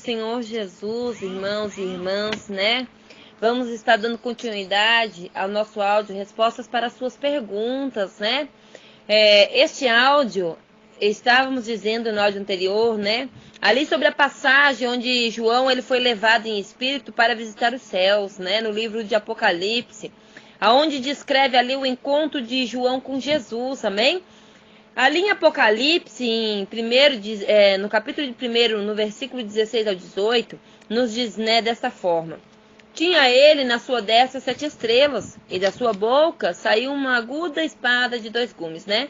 Senhor Jesus, irmãos e irmãs, né? Vamos estar dando continuidade ao nosso áudio, respostas para as suas perguntas, né? Este áudio, estávamos dizendo no áudio anterior, né? Ali sobre a passagem onde João ele foi levado em espírito para visitar os céus, né? No livro de Apocalipse, aonde descreve ali o encontro de João com Jesus, amém? Ali em Apocalipse, no capítulo de 1, no versículo 16 ao 18, nos diz, né, desta forma: tinha ele na sua destra 7 estrelas, e da sua boca saiu uma aguda espada de 2 gumes, né?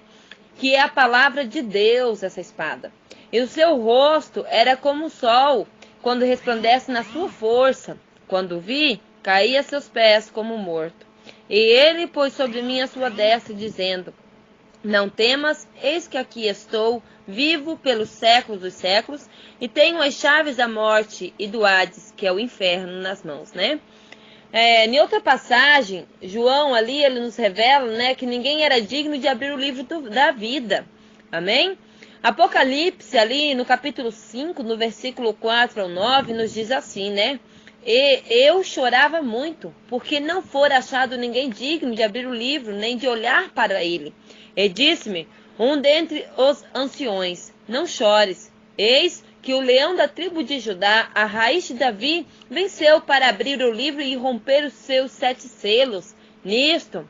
Que é a palavra de Deus, essa espada. E o seu rosto era como o sol, quando resplandece na sua força. Quando vi, caí a seus pés como morto. E ele pôs sobre mim a sua destra, dizendo: não temas, eis que aqui estou, vivo pelos séculos dos séculos, e tenho as chaves da morte e do Hades, que é o inferno, nas mãos, né? Em outra passagem, João ali, ele nos revela, né, que ninguém era digno de abrir o livro da vida. Amém? Apocalipse, ali no capítulo 5, no versículo 4 ao 9, nos diz assim, né? E eu chorava muito, porque não fora achado ninguém digno de abrir o livro, nem de olhar para ele. E disse-me um dentre os anciões: não chores, eis que o leão da tribo de Judá, a raiz de Davi, venceu para abrir o livro e romper os seus 7 selos. Nisto,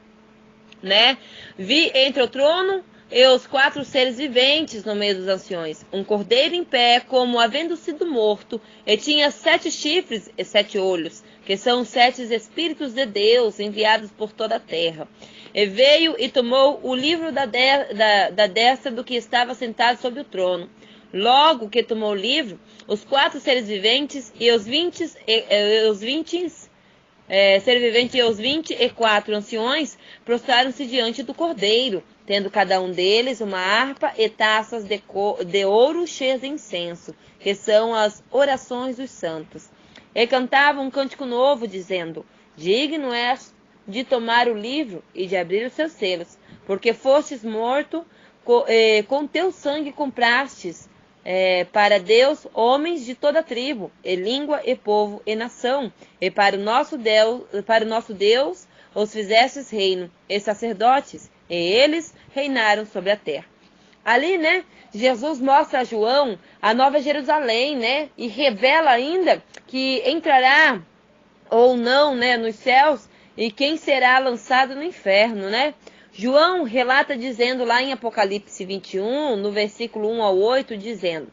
né, vi entre o trono e os 4 seres viventes no meio dos anciões, um cordeiro em pé, como havendo sido morto, e tinha 7 chifres e 7 olhos, que são os 7 Espíritos de Deus enviados por toda a terra. E veio e tomou o livro da destra do que estava sentado sobre o trono. Logo que tomou o livro, os 4 seres viventes e os 20 ser vivente e os 24 anciões prostraram-se diante do cordeiro, tendo cada um deles uma harpa e taças de ouro cheias de incenso, que são as orações dos santos. E cantavam um cântico novo, dizendo: digno és de tomar o livro e de abrir os seus selos, porque fostes morto, com teu sangue comprastes para Deus homens de toda tribo, e língua, e povo, e nação, e para o nosso Deus os fizestes reino, e sacerdotes, e eles reinaram sobre a terra. Ali, né, Jesus mostra a João a Nova Jerusalém, né, e revela ainda que entrará ou não, né, nos céus, e quem será lançado no inferno, né? João relata dizendo lá em Apocalipse 21, no versículo 1 ao 8, dizendo: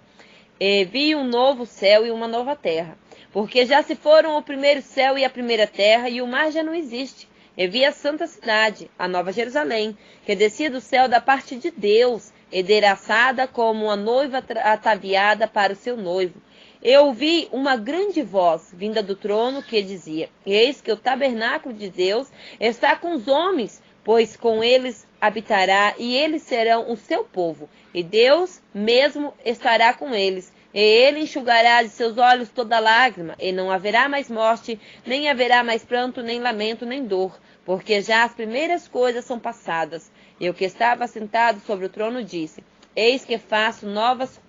vi um novo céu e uma nova terra, porque já se foram o primeiro céu e a primeira terra, e o mar já não existe. E vi a santa cidade, a nova Jerusalém, que descia do céu da parte de Deus, endereçada como uma noiva ataviada para o seu noivo. Eu ouvi uma grande voz vinda do trono que dizia: eis que o tabernáculo de Deus está com os homens, pois com eles habitará, e eles serão o seu povo, e Deus mesmo estará com eles. E ele enxugará de seus olhos toda lágrima, e não haverá mais morte, nem haverá mais pranto, nem lamento, nem dor, porque já as primeiras coisas são passadas. E o que estava sentado sobre o trono disse: eis que faço novas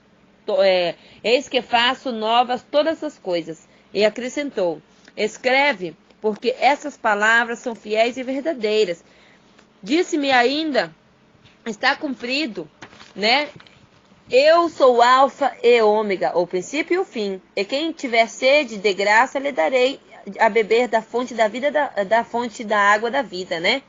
todas as coisas. E acrescentou: escreve, porque essas palavras são fiéis e verdadeiras. Disse-me ainda: está cumprido, né? Eu sou o alfa e ômega, o princípio e o fim. E quem tiver sede, de graça lhe darei a beber da fonte da vida, da fonte da água da vida, né?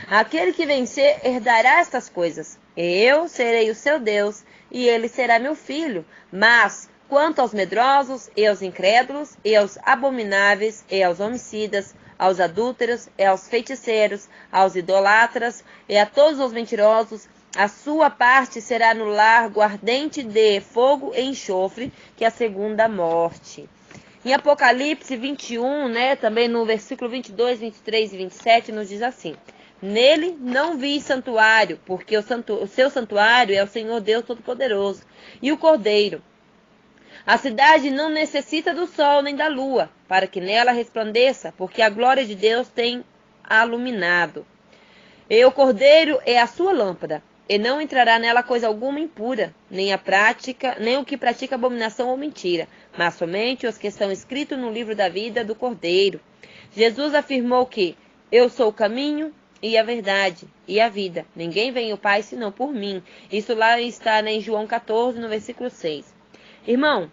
Aquele que vencer herdará estas coisas. E eu serei o seu Deus, e ele será meu filho. Mas quanto aos medrosos, e aos incrédulos, e aos abomináveis, e aos homicidas, aos adúlteros, e aos feiticeiros, aos idolatras, e a todos os mentirosos, a sua parte será no largo ardente de fogo e enxofre, que é a segunda morte. Em Apocalipse 21, né, também no versículo 22, 23 e 27, nos diz assim: nele não vi santuário, porque o seu santuário é o Senhor Deus Todo-Poderoso e o Cordeiro. A cidade não necessita do sol nem da lua, para que nela resplandeça, porque a glória de Deus tem iluminado. E o Cordeiro é a sua lâmpada, e não entrará nela coisa alguma impura, nem o que pratica abominação ou mentira, mas somente os que estão escritos no livro da vida do Cordeiro. Jesus afirmou que eu sou o caminho e a verdade e a vida. Ninguém vem ao Pai senão por mim. Isso lá está, né, em João 14, no versículo 6. Irmão,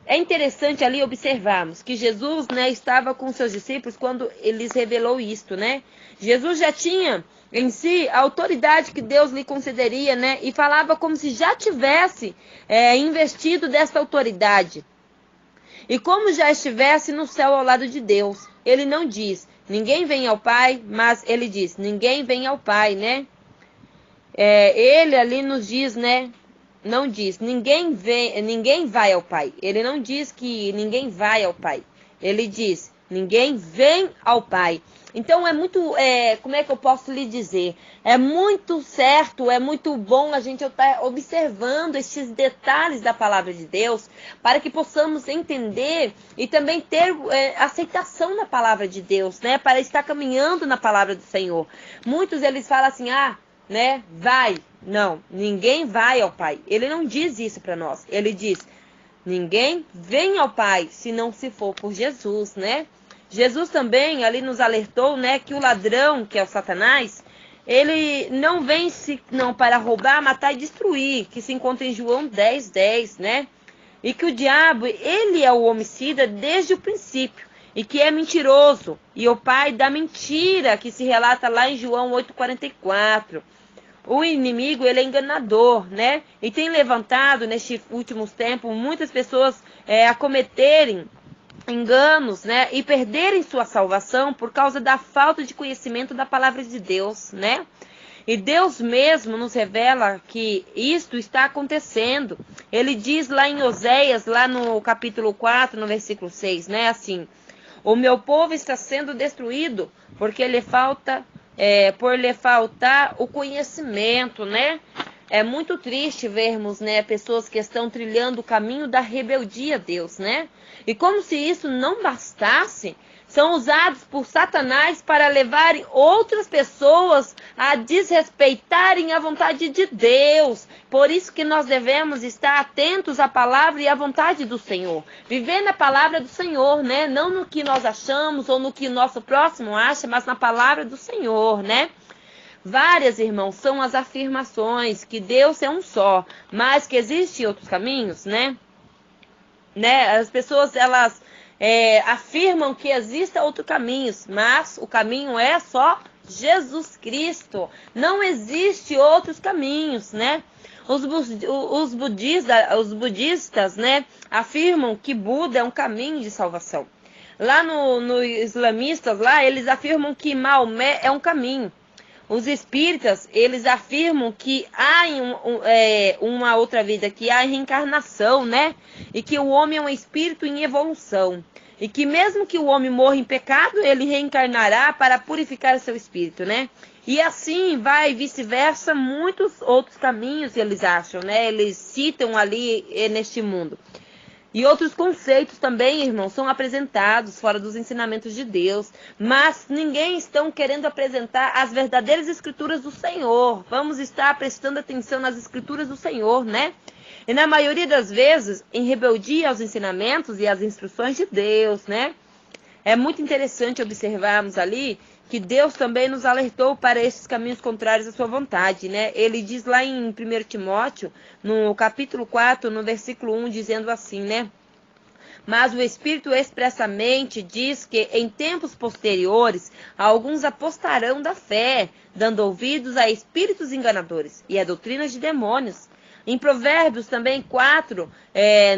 é interessante ali observarmos que Jesus, né, estava com seus discípulos quando ele revelou isto, né? Jesus já tinha em si a autoridade que Deus lhe concederia, né? E falava como se já tivesse investido dessa autoridade. E como já estivesse no céu ao lado de Deus. Ele não diz, ninguém vem ao Pai, mas ele diz, ninguém vem ao Pai, né? Ele ali nos diz, né? Não diz, ninguém vai ao Pai. Ele não diz que ninguém vai ao Pai. Ele diz, ninguém vem ao Pai. Então é muito, como é que eu posso lhe dizer? É muito certo, é muito bom a gente estar observando esses detalhes da palavra de Deus para que possamos entender e também ter aceitação na palavra de Deus, né? Para estar caminhando na palavra do Senhor. Muitos eles falam assim, né? Vai. Não, ninguém vai ao Pai. Ele não diz isso para nós. Ele diz, ninguém vem ao Pai se não se for por Jesus, né? Jesus também ali nos alertou, né, que o ladrão, que é o Satanás, ele não vem não para roubar, matar e destruir, que se encontra em João 10:10, né? E que o diabo, ele é o homicida desde o princípio, e que é mentiroso, e o pai da mentira, que se relata lá em João 8:44. O inimigo, ele é enganador, né? E tem levantado, nestes últimos tempos, muitas pessoas a cometerem enganos, né? E perderem sua salvação por causa da falta de conhecimento da palavra de Deus, né? E Deus mesmo nos revela que isto está acontecendo. Ele diz lá em Oséias, lá no capítulo 4, no versículo 6, né? Assim, o meu povo está sendo destruído porque por lhe faltar o conhecimento, né? É muito triste vermos, né, pessoas que estão trilhando o caminho da rebeldia a Deus, né? E como se isso não bastasse, são usados por Satanás para levarem outras pessoas a desrespeitarem a vontade de Deus. Por isso que nós devemos estar atentos à palavra e à vontade do Senhor. Viver na palavra do Senhor, né? Não no que nós achamos ou no que o nosso próximo acha, mas na palavra do Senhor, né? Várias, irmãos, são as afirmações que Deus é um só, mas que existem outros caminhos, né? As pessoas, elas afirmam que existem outros caminhos, mas o caminho é só Jesus Cristo. Não existe outros caminhos, né? Os budistas, né, afirmam que Buda é um caminho de salvação. Lá no islamistas, lá, eles afirmam que Maomé é um caminho. Os espíritas, eles afirmam que há uma outra vida, que há reencarnação, né? E que o homem é um espírito em evolução. E que mesmo que o homem morra em pecado, ele reencarnará para purificar seu espírito, né? E assim vai vice-versa, muitos outros caminhos eles acham, né? Eles citam ali neste mundo. E outros conceitos também, irmãos, são apresentados fora dos ensinamentos de Deus. Mas ninguém está querendo apresentar as verdadeiras escrituras do Senhor. Vamos estar prestando atenção nas escrituras do Senhor, né? E na maioria das vezes, em rebeldia aos ensinamentos e às instruções de Deus, né? É muito interessante observarmos ali que Deus também nos alertou para esses caminhos contrários à sua vontade, né? Ele diz lá em 1 Timóteo, no capítulo 4, no versículo 1, dizendo assim, né? Mas o Espírito expressamente diz que em tempos posteriores alguns apostarão da fé, dando ouvidos a espíritos enganadores e a doutrinas de demônios. Em Provérbios também 4,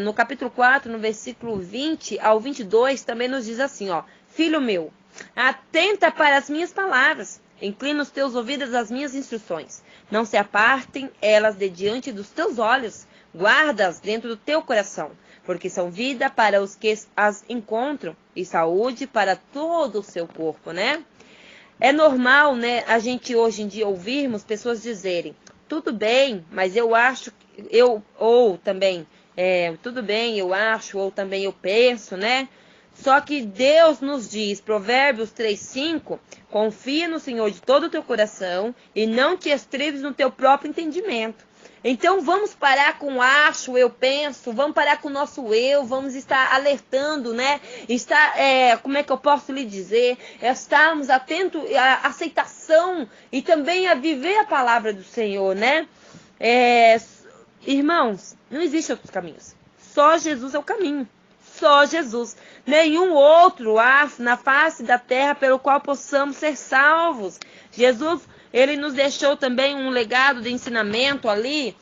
no capítulo 4, no versículo 20 ao 22, também nos diz assim, ó: Filho meu, atenta para as minhas palavras, inclina os teus ouvidos às minhas instruções. Não se apartem elas de diante dos teus olhos, guarda-as dentro do teu coração, porque são vida para os que as encontram e saúde para todo o seu corpo, né? É normal, né, a gente hoje em dia ouvirmos pessoas dizerem, tudo bem, mas eu acho, ou também, tudo bem, eu acho, ou também eu penso, né? Só que Deus nos diz, Provérbios 3:5, confia no Senhor de todo o teu coração e não te estribes no teu próprio entendimento. Então vamos parar com o acho, eu penso, vamos parar com o nosso eu, vamos estar alertando, né? Como é que eu posso lhe dizer? Estarmos atentos à aceitação e também a viver a palavra do Senhor, né? Irmãos, não existem outros caminhos. Só Jesus é o caminho. Só Jesus. Nenhum outro há na face da terra pelo qual possamos ser salvos. Jesus, ele nos deixou também um legado de ensinamento ali,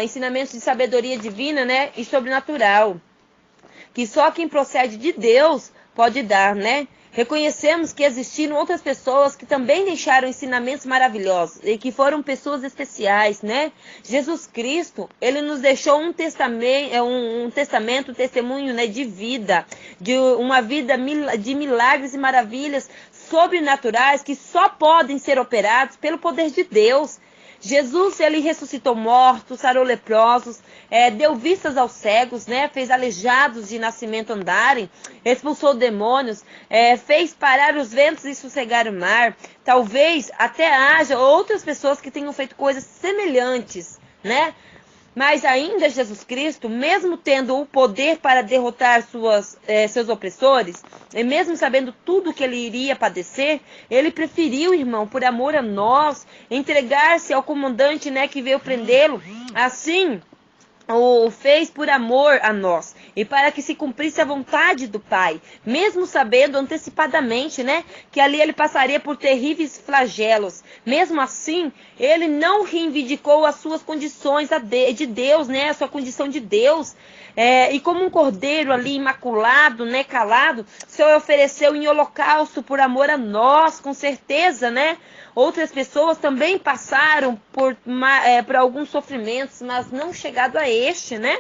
ensinamento de sabedoria divina, né? E sobrenatural. Que só quem procede de Deus pode dar, né? Reconhecemos que existiram outras pessoas que também deixaram ensinamentos maravilhosos e que foram pessoas especiais, né? Jesus Cristo, ele nos deixou um testamento, um testemunho, né, de vida, de uma vida de milagres e maravilhas sobrenaturais que só podem ser operados pelo poder de Deus. Jesus, ele ressuscitou mortos, sarou leprosos, deu vistas aos cegos, né? Fez aleijados de nascimento andarem, expulsou demônios, fez parar os ventos e sossegar o mar. Talvez até haja outras pessoas que tenham feito coisas semelhantes, né? Mas ainda Jesus Cristo, mesmo tendo o poder para derrotar seus opressores, e mesmo sabendo tudo que ele iria padecer, ele preferiu, irmão, por amor a nós, entregar-se ao comandante, né, que veio prendê-lo. Assim, o fez por amor a nós e para que se cumprisse a vontade do Pai, mesmo sabendo antecipadamente, né, que ali ele passaria por terríveis flagelos. Mesmo assim, ele não reivindicou as suas condições de Deus, né, a sua condição de Deus. E como um cordeiro ali imaculado, né, calado, se ofereceu em holocausto por amor a nós, com certeza, né? Outras pessoas também passaram por alguns sofrimentos, mas não chegado a este, né?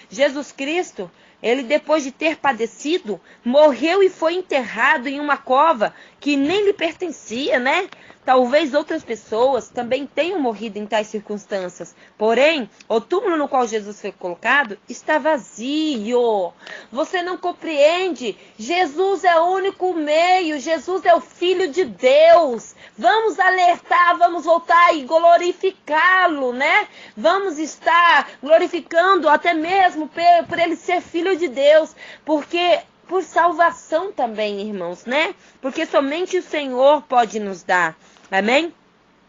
Jesus Cristo, ele depois de ter padecido, morreu e foi enterrado em uma cova que nem lhe pertencia, né? Talvez outras pessoas também tenham morrido em tais circunstâncias. Porém, o túmulo no qual Jesus foi colocado está vazio. Você não compreende? Jesus é o único meio. Jesus é o Filho de Deus. Vamos alertar, vamos voltar e glorificá-lo, né? Vamos estar glorificando até mesmo por ele ser Filho de Deus. Porque por salvação também, irmãos, né? Porque somente o Senhor pode nos dar. Amém?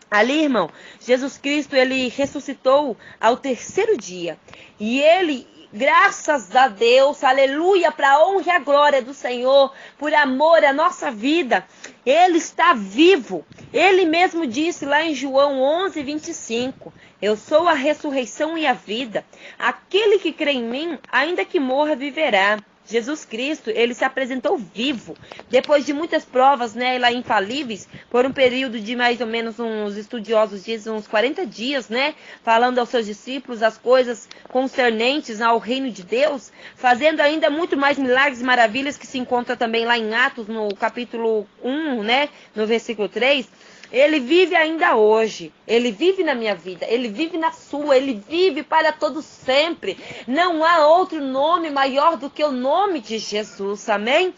Ali, irmão, Jesus Cristo, ele ressuscitou ao terceiro dia. E ele, graças a Deus, aleluia, para a honra e a glória do Senhor, por amor à nossa vida, ele está vivo. Ele mesmo disse lá em João 11:25, eu sou a ressurreição e a vida. Aquele que crê em mim, ainda que morra, viverá. Jesus Cristo, ele se apresentou vivo, depois de muitas provas, né, lá infalíveis, por um período de mais ou menos, uns estudiosos dizem, uns 40 dias, né, falando aos seus discípulos as coisas concernentes ao reino de Deus, fazendo ainda muito mais milagres e maravilhas, que se encontra também lá em Atos, no capítulo 1, né, no versículo 3, ele vive ainda hoje, ele vive na minha vida, ele vive na sua, ele vive para todo sempre. Não há outro nome maior do que o nome de Jesus, amém?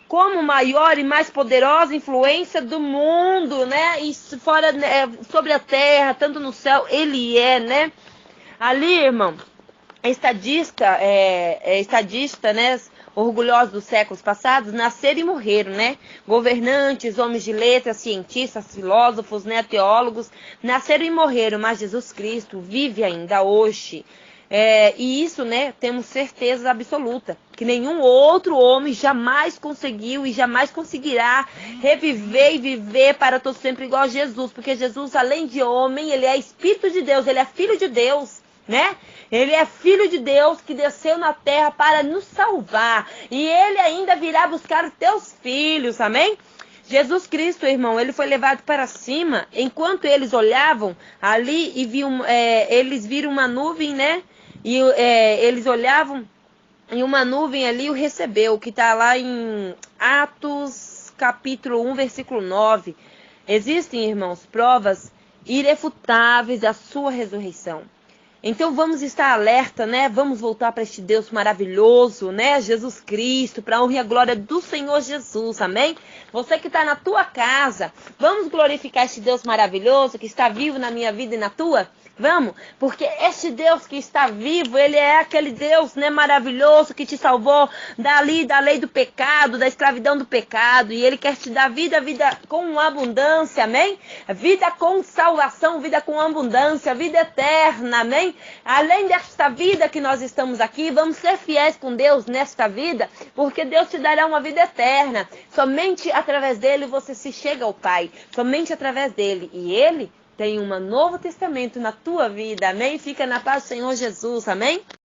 Como maior e mais poderosa influência do mundo, né? E fora, sobre a terra, tanto no céu, ele é, né? Ali, irmão, estadista, né? Orgulhosos dos séculos passados, nasceram e morreram, né? Governantes, homens de letras, cientistas, filósofos, né? Teólogos, nasceram e morreram, mas Jesus Cristo vive ainda hoje. E isso, né? Temos certeza absoluta, que nenhum outro homem jamais conseguiu e jamais conseguirá reviver e viver para todo sempre igual a Jesus, porque Jesus, além de homem, ele é Espírito de Deus, ele é Filho de Deus, né? Ele é Filho de Deus que desceu na terra para nos salvar. E ele ainda virá buscar os teus filhos, amém? Jesus Cristo, irmão, ele foi levado para cima. Enquanto eles olhavam ali e eles viram uma nuvem, né? E eles olhavam e uma nuvem ali o recebeu, que está lá em Atos capítulo 1, versículo 9. Existem, irmãos, provas irrefutáveis da sua ressurreição. Então vamos estar alerta, né? Vamos voltar para este Deus maravilhoso, né? Jesus Cristo, para a honra e a glória do Senhor Jesus, amém? Você que está na tua casa, vamos glorificar este Deus maravilhoso que está vivo na minha vida e na tua? Vamos, porque este Deus que está vivo, ele é aquele Deus, né, maravilhoso, que te salvou dali, da lei do pecado, da escravidão do pecado, e ele quer te dar vida, vida com abundância, amém? Vida com salvação, vida com abundância, vida eterna, amém? Além desta vida que nós estamos aqui, vamos ser fiéis com Deus nesta vida, porque Deus te dará uma vida eterna. Somente através dele você se chega ao Pai, somente através dele, e ele tem um novo testamento na tua vida, amém? Fica na paz do Senhor Jesus, amém?